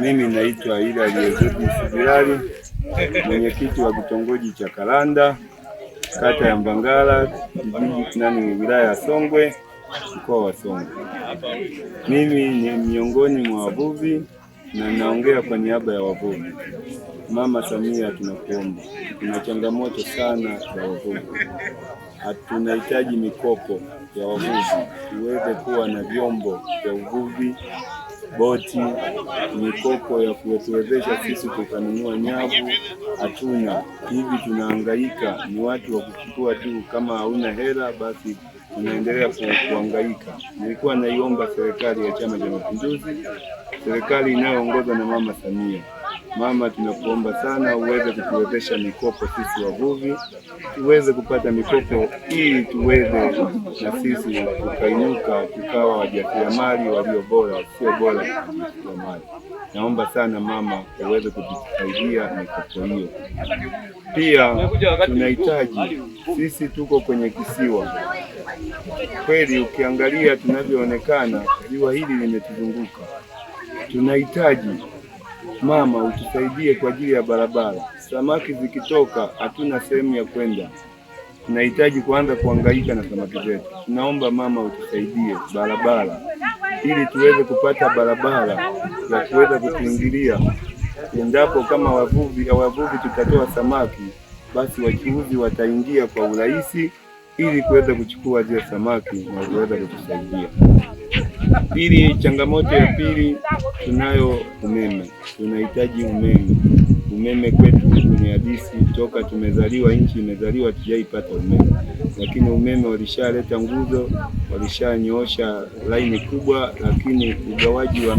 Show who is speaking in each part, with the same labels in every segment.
Speaker 1: Mimi naitwa Hilary Bilali, mwenyekiti wa kitongoji cha Kalanda, kata ya Mbangala, wilaya ya Songwe, mkoa wa Songwe. Mimi ni miongoni mwa wavuvi na naongea kwa niaba ya wavuvi. Mama Samia, tunakuomba, tuna changamoto sana za wavuvi. Tunahitaji mikopo ya wavuvi tuweze kuwa na vyombo vya uvuvi, boti, mikopo ya kutuwezesha sisi tukanunua nyavu. Hatuna, hivi tunahangaika, ni watu wa kuchukua tu, kama hauna hela basi tunaendelea kuhangaika. Nilikuwa naiomba serikali ya Chama cha Mapinduzi, serikali inayoongozwa na Mama Samia. Mama, tunakuomba sana uweze kutuwezesha mikopo sisi wavuvi, tuweze kupata mikopo ili tuweze na sisi tukainuka tukawa wajasiriamali walio bora, sio bora wajasiriamali. Naomba sana mama uweze kutusaidia mikopo hiyo. Pia tunahitaji, sisi tuko kwenye kisiwa kweli, ukiangalia tunavyoonekana ziwa hili limetuzunguka. Tunahitaji mama utusaidie kwa ajili ya barabara. Samaki zikitoka hatuna sehemu ya kwenda, tunahitaji kuanza kuhangaika na samaki zetu. Tunaomba mama utusaidie barabara ili tuweze kupata barabara ya kuweza kutuingilia endapo kama wavuvi tutatoa samaki, basi wachuuzi wataingia kwa urahisi ili kuweza kuchukua zile samaki na kuweza kutusaidia. Pili, changamoto ya pili, tunayo umeme. Tunahitaji umeme. Umeme kwetu ni hadisi, toka tumezaliwa, nchi imezaliwa tujaipata umeme. Lakini umeme walishaleta nguzo, walishanyoosha laini kubwa, lakini ugawaji wa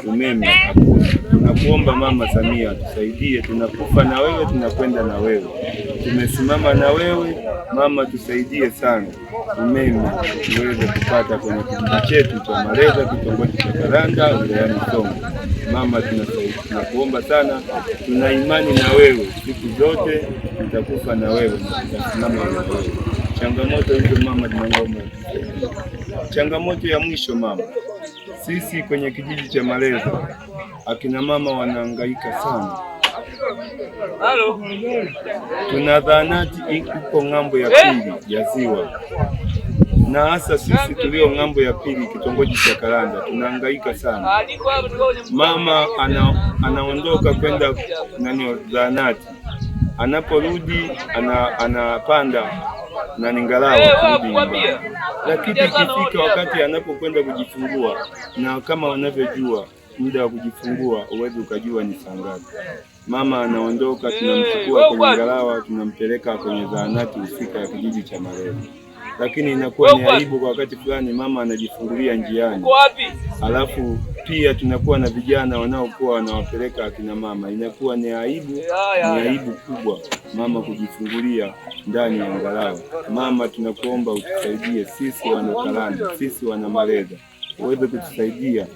Speaker 1: umeme hakuna. Tunakuomba Mama Samia tusaidie, tunakufa na wewe, tunakwenda na wewe. Tumesimama na wewe mama, tusaidie sana umeme tuweze kupata kwenye kijiji chetu cha Maleza, kitongoji cha Kalanda, wilayani Songwe. Mama, tunakuomba sana, tuna imani na wewe, siku zote tutakufa na wewe, tutasimama na wewe. Changamoto hizo mama tunaomba. Changamoto ya mwisho mama, sisi kwenye kijiji cha Maleza akina mama wanahangaika sana. Tuna zahanati iko ng'ambo ya pili ya ziwa, na hasa sisi tulio ng'ambo ya pili kitongoji cha Kalanda tunahangaika sana. Mama anaondoka kwenda zahanati, anaporudi anapanda ngalawa kurudi nyumbani. Lakini ikifika wakati anapokwenda kujifungua, na kama wanavyojua muda wa kujifungua uweze ukajua ni saa ngapi, mama anaondoka, tunamchukua kwenye ngalawa, tunampeleka kwenye zahanati husika ya kijiji cha Maleza. Lakini inakuwa ni aibu kwa wakati fulani mama anajifungulia njiani. Alafu pia tunakuwa na vijana wanaokuwa wanawapeleka akina mama. Inakuwa ni aibu kubwa mama kujifungulia ndani ya ngalawa. Mama, tunakuomba utusaidie sisi wana Kalanda, sisi wana Maleza, uweze kutusaidia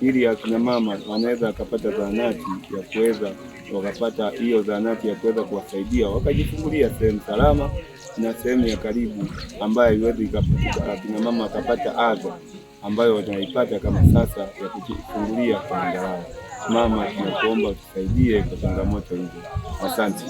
Speaker 1: ili akina mama wanaweza akapata zahanati ya kuweza wakapata hiyo zahanati ya kuweza kuwasaidia wakajifungulia sehemu salama na sehemu ya karibu ambayo iweze akina mama akapata adha ambayo wataipata kama sasa ya kujifungulia kwa ngalawa. Mama, tunakuomba tusaidie kwa changamoto hizo. Asante.